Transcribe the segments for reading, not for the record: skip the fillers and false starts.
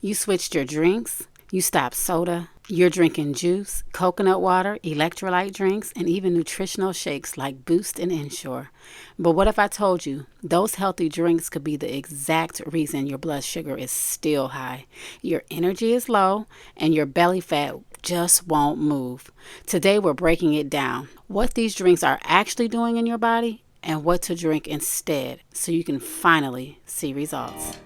You switched your drinks. You stopped soda. You're drinking juice, coconut water, electrolyte drinks, and even nutritional shakes like Boost and Ensure. But what if I told you those healthy drinks could be the exact reason your blood sugar is still high, your energy is low, and your belly fat just won't move? Today we're breaking it down. What these drinks are actually doing in your body and what to drink instead so you can finally see results.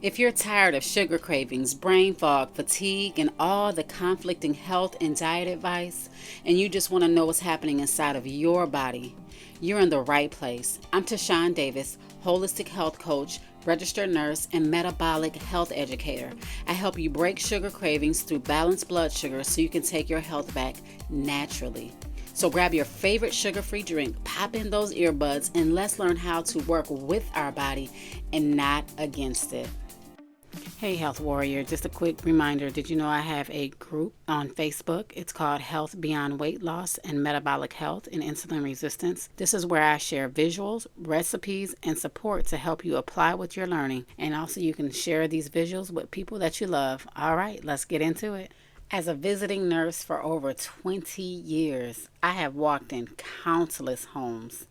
If you're tired of sugar cravings, brain fog, fatigue, and all the conflicting health and diet advice, and you just want to know what's happening inside of your body, you're in the right place. I'm Tashawn Davis, holistic health coach, registered nurse, and metabolic health educator. I help you break sugar cravings through balanced blood sugar so you can take your health back naturally. So grab your favorite sugar-free drink, pop in those earbuds, and let's learn how to work with our body and not against it. Hey Health Warrior, just a quick reminder, did you know I have a group on Facebook? It's called Health Beyond Weight Loss and Metabolic Health and Insulin Resistance. This is where I share visuals, recipes, and support to help you apply what you're learning. And also you can share these visuals with people that you love. All right, let's get into it. As a visiting nurse for over 20 years, I have walked in countless homes.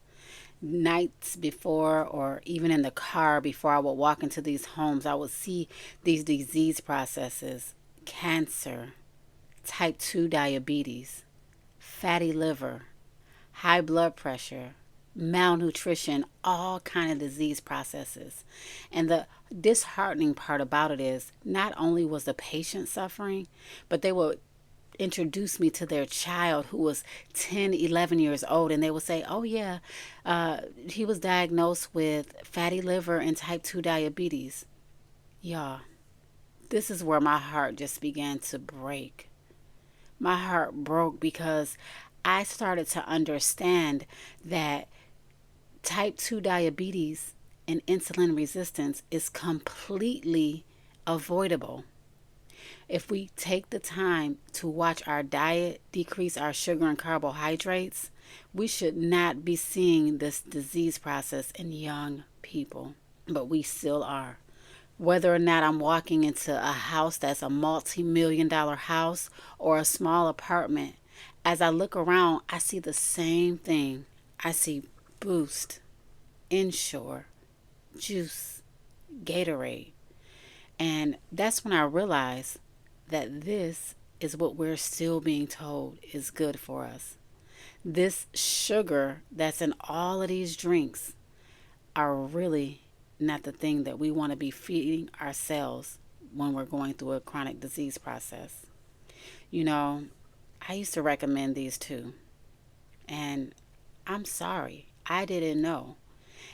Nights before, or even in the car before I would walk into these homes, I would see these disease processes: cancer, type 2 diabetes, fatty liver, high blood pressure, malnutrition, all kind of disease processes. And the disheartening part about it is not only was the patient suffering, but they would introduce me to their child who was 10, 11 years old, and they would say, oh yeah, he was diagnosed with fatty liver and type 2 diabetes. Y'all, this is where my heart just began to break. My heart broke because I started to understand that type 2 diabetes and insulin resistance is completely avoidable. If we take the time to watch our diet, decrease our sugar and carbohydrates, we should not be seeing this disease process in young people, but we still are. Whether or not I'm walking into a house that's a multi-million-dollar house or a small apartment, as I look around, I see the same thing. I see Boost, Ensure, juice, Gatorade. And that's when I realized that this is what we're still being told is good for us. This sugar that's in all of these drinks are really not the thing that we want to be feeding ourselves when we're going through a chronic disease process. You know, I used to recommend these too. And I'm sorry, I didn't know.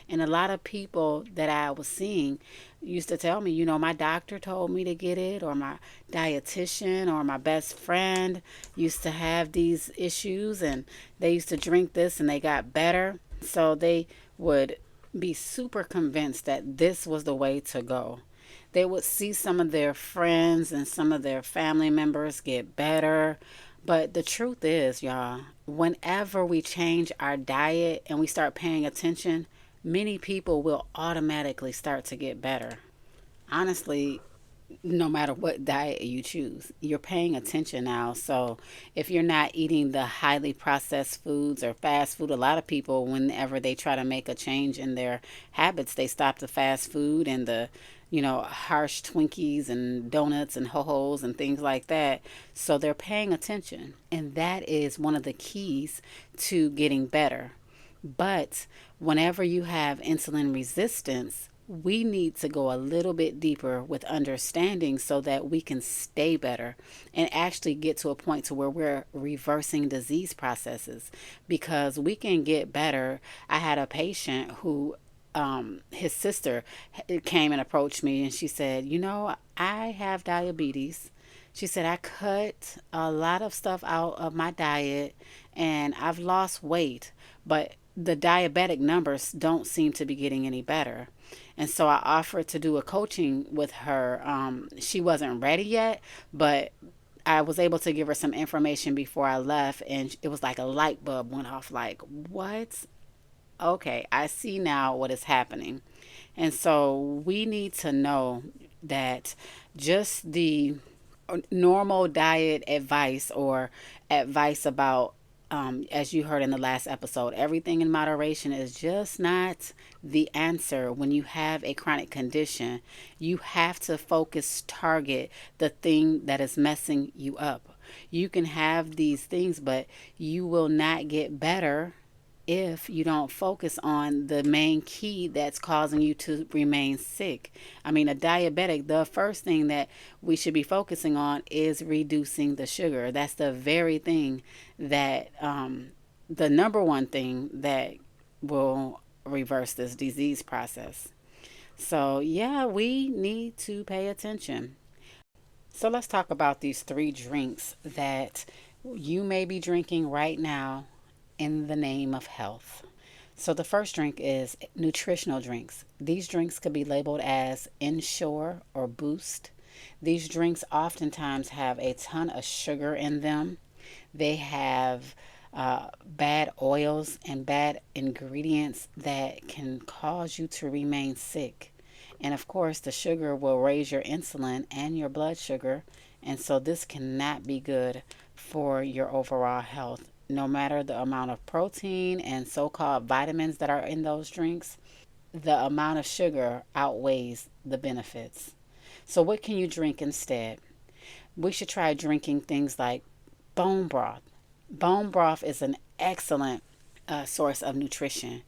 And a lot of people that I was seeing used to tell me, you know, my doctor told me to get it, or my dietitian or my best friend used to have these issues and they used to drink this and they got better. So they would be super convinced that this was the way to go. They would see some of their friends and some of their family members get better. But the truth is, y'all, whenever we change our diet and we start paying attention, many people will automatically start to get better. Honestly, no matter what diet you choose, you're paying attention now. So if you're not eating the highly processed foods or fast food, a lot of people, whenever they try to make a change in their habits, they stop the fast food and the, harsh Twinkies and donuts and ho-hos and things like that. So they're paying attention. And that is one of the keys to getting better. But whenever you have insulin resistance, we need to go a little bit deeper with understanding so that we can stay better and actually get to a point to where we're reversing disease processes, because we can get better. I had a patient who his sister came and approached me and she said, I have diabetes. She said, I cut a lot of stuff out of my diet and I've lost weight, but the diabetic numbers don't seem to be getting any better. And so I offered to do a coaching with her. She wasn't ready yet, but I was able to give her some information before I left. And it was like a light bulb went off, like, what? Okay, I see now what is happening. And so we need to know that just the normal diet advice or advice about, as you heard in the last episode, everything in moderation is just not the answer when you have a chronic condition. You have to focus, target the thing that is messing you up. You can have these things, but you will not get better if you don't focus on the main key that's causing you to remain sick. I mean, a diabetic, the first thing that we should be focusing on is reducing the sugar. That's the very thing that, the number one thing that will reverse this disease process. So, yeah, we need to pay attention. So, let's talk about these three drinks that you may be drinking right now in the name of health. So the first drink is nutritional drinks. These drinks could be labeled as Ensure or Boost. These drinks oftentimes have a ton of sugar in them. They have bad oils and bad ingredients that can cause you to remain sick. And of course, the sugar will raise your insulin and your blood sugar. And so this cannot be good for your overall health. No matter the amount of protein and so called vitamins that are in those drinks, the amount of sugar outweighs the benefits. So, what can you drink instead? We should try drinking things like bone broth. Bone broth is an excellent source of nutrition,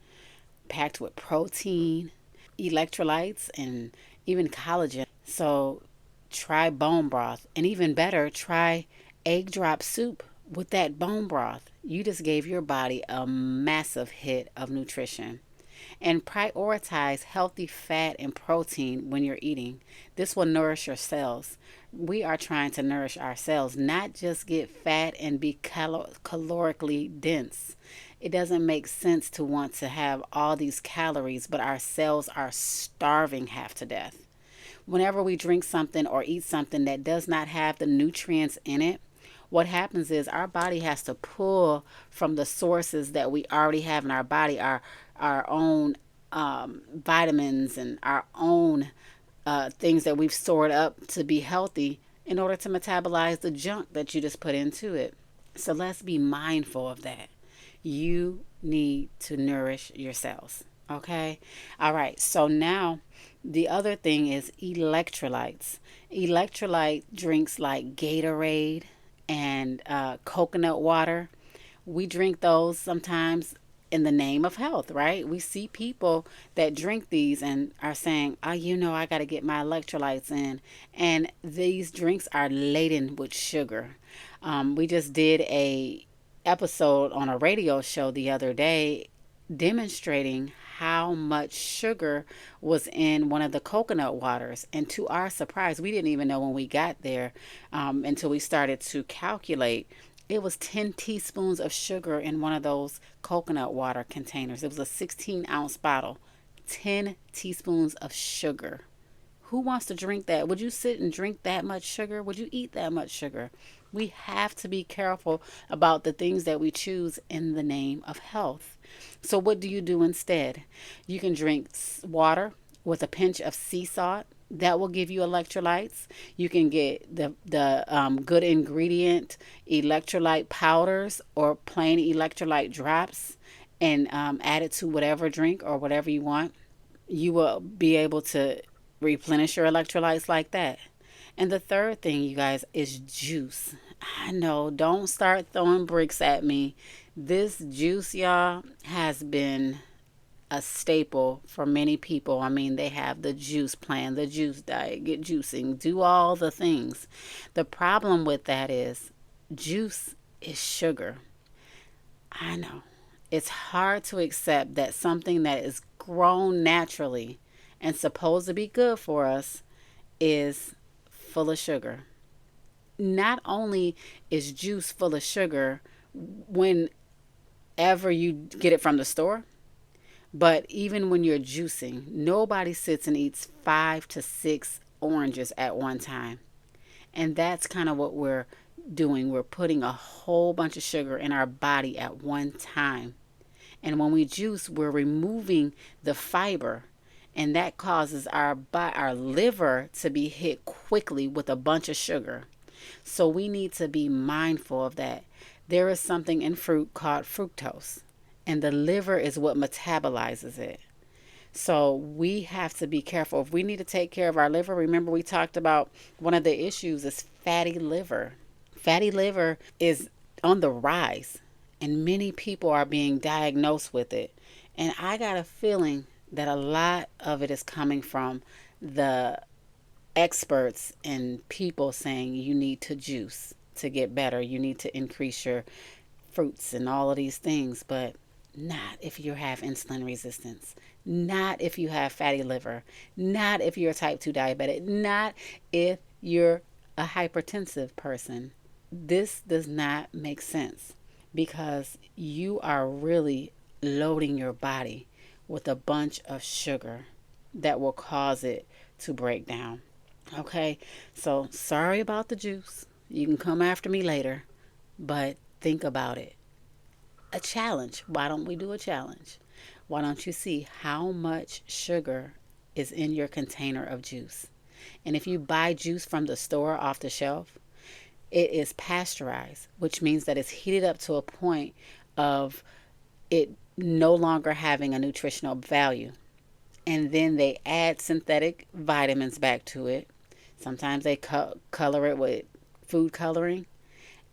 packed with protein, electrolytes, and even collagen. So, try bone broth. And even better, try egg drop soup with that bone broth. You just gave your body a massive hit of nutrition. And prioritize healthy fat and protein when you're eating. This will nourish your cells. We are trying to nourish our cells, not just get fat and be calorically dense. It doesn't make sense to want to have all these calories, but our cells are starving half to death. Whenever we drink something or eat something that does not have the nutrients in it, what happens is our body has to pull from the sources that we already have in our body, our own vitamins and our own things that we've stored up to be healthy in order to metabolize the junk that you just put into it. So let's be mindful of that. You need to nourish your cells. Okay? All right. So now the other thing is electrolytes. Electrolyte drinks like Gatorade and coconut water. We drink those sometimes in the name of health, right? We see people that drink these and are saying, oh, I got to get my electrolytes in. And these drinks are laden with sugar. We just did a episode on a radio show the other day demonstrating how much sugar was in one of the coconut waters. And to our surprise, we didn't even know when we got there, until we started to calculate. It was 10 teaspoons of sugar in one of those coconut water containers. It was a 16-ounce bottle. 10 teaspoons of sugar. Who wants to drink that? Would you sit and drink that much sugar? Would you eat that much sugar? We have to be careful about the things that we choose in the name of health. So what do you do instead? You can drink water with a pinch of sea salt. That will give you electrolytes. You can get the good ingredient electrolyte powders or plain electrolyte drops and add it to whatever drink or whatever you want. You will be able to replenish your electrolytes like that. And the third thing, you guys, is juice. I know, don't start throwing bricks at me. This juice, y'all, has been a staple for many people. I mean, they have the juice plan, the juice diet, get juicing, do all the things. The problem with that is juice is sugar. I know. It's hard to accept that something that is grown naturally and supposed to be good for us is full of sugar. Not only is juice full of sugar whenever you get it from the store, but even when you're juicing, nobody sits and eats 5 to 6 oranges at one time. And that's kind of what we're doing. We're putting a whole bunch of sugar in our body at one time. And when we juice, we're removing the fiber and that causes our liver to be hit quickly with a bunch of sugar. So we need to be mindful of that. There is something in fruit called fructose, and the liver is what metabolizes it. So we have to be careful. If we need to take care of our liver, remember we talked about one of the issues is fatty liver. Fatty liver is on the rise, and many people are being diagnosed with it. And I got a feeling that a lot of it is coming from the experts and people saying you need to juice to get better. You need to increase your fruits and all of these things, but not if you have insulin resistance, not if you have fatty liver, not if you're a type 2 diabetic, not if you're a hypertensive person. This does not make sense because you are really loading your body with a bunch of sugar that will cause it to break down. Okay, so sorry about the juice. You can come after me later, but think about it. A challenge. Why don't we do a challenge? Why don't you see how much sugar is in your container of juice? And if you buy juice from the store off the shelf, it is pasteurized, which means that it's heated up to a point of it no longer having a nutritional value. And then they add synthetic vitamins back to it. Sometimes they color it with food coloring,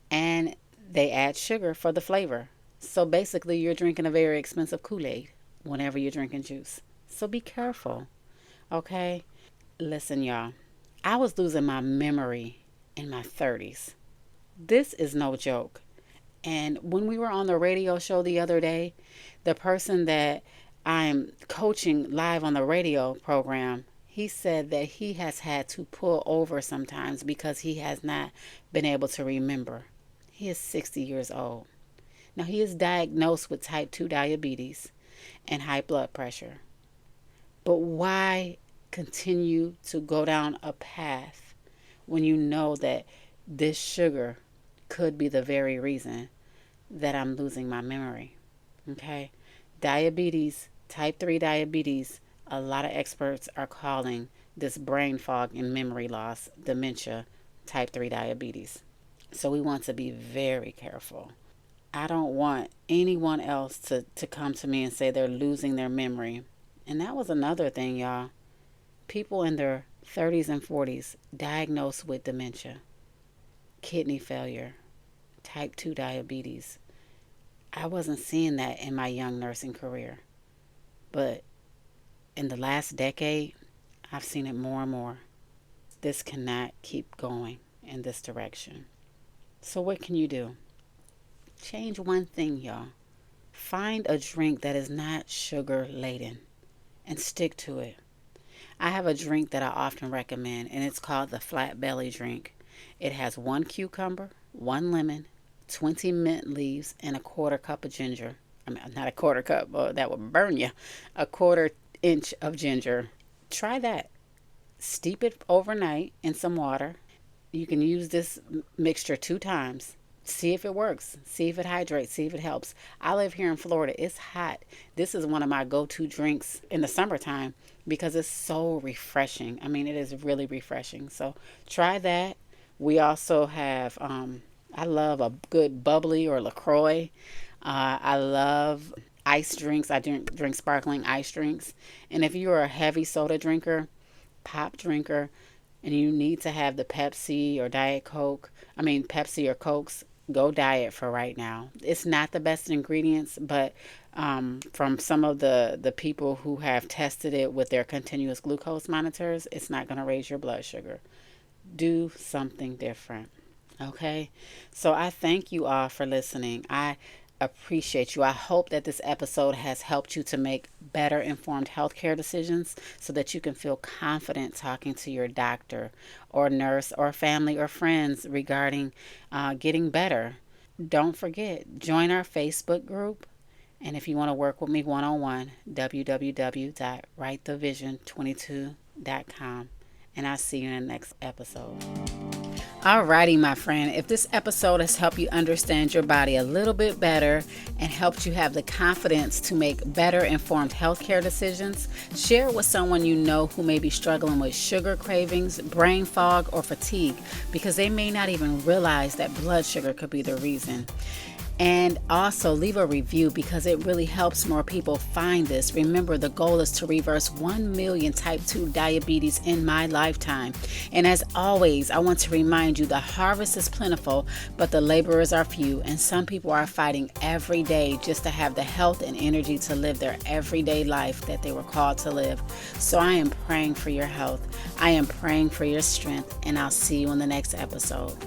and they add sugar for the flavor. So basically, you're drinking a very expensive Kool-Aid whenever you're drinking juice. So be careful, okay? Listen, y'all, I was losing my memory in my 30s. This is no joke. And when we were on the radio show the other day, the person that I'm coaching live on the radio program, he said that he has had to pull over sometimes because he has not been able to remember. He is 60 years old. Now, he is diagnosed with type 2 diabetes and high blood pressure. But why continue to go down a path when you know that this sugar could be the very reason that I'm losing my memory? Okay? Diabetes, type 3 diabetes, a lot of experts are calling this brain fog and memory loss, dementia, type 3 diabetes. So we want to be very careful. I don't want anyone else to come to me and say they're losing their memory. And that was another thing, y'all. People in their 30s and 40s diagnosed with dementia, kidney failure, type 2 diabetes. I wasn't seeing that in my young nursing career. But in the last decade, I've seen it more and more. This cannot keep going in this direction. So what can you do? Change one thing, y'all. Find a drink that is not sugar laden and stick to it. I have a drink that I often recommend, and it's called the flat belly drink. It has 1 cucumber, 1 lemon, 20 mint leaves, and a quarter cup of ginger. I mean, not a quarter cup, that would burn you. A quarter inch of ginger. Try that. Steep it overnight in some water. You can use this mixture 2 times. See if it works. See if it hydrates. See if it helps. I live here in Florida. It's hot. This is one of my go-to drinks in the summertime because it's so refreshing. I mean, it is really refreshing. So try that. We also have, I love a good bubbly or LaCroix. I love ice drinks. I drink sparkling ice drinks. And if you're a heavy soda drinker, pop drinker, and you need to have the Pepsi or Pepsi or Cokes, go diet for right now. It's not the best ingredients, but from some of the people who have tested it with their continuous glucose monitors, it's not going to raise your blood sugar. Do something different. Okay? So I thank you all for listening. I appreciate you. I hope that this episode has helped you to make better informed healthcare decisions so that you can feel confident talking to your doctor or nurse or family or friends regarding getting better. Don't forget, join our Facebook group. And if you want to work with me one-on-one, www.writethevision22.com. And I'll see you in the next episode. Alrighty, my friend. If this episode has helped you understand your body a little bit better and helped you have the confidence to make better informed healthcare decisions, share it with someone you know who may be struggling with sugar cravings, brain fog, or fatigue, because they may not even realize that blood sugar could be the reason. And also leave a review because it really helps more people find this. Remember, the goal is to reverse 1 million type 2 diabetes in my lifetime. And as always, I want to remind you the harvest is plentiful, but the laborers are few. And some people are fighting every day just to have the health and energy to live their everyday life that they were called to live. So I am praying for your health. I am praying for your strength. And I'll see you in the next episode.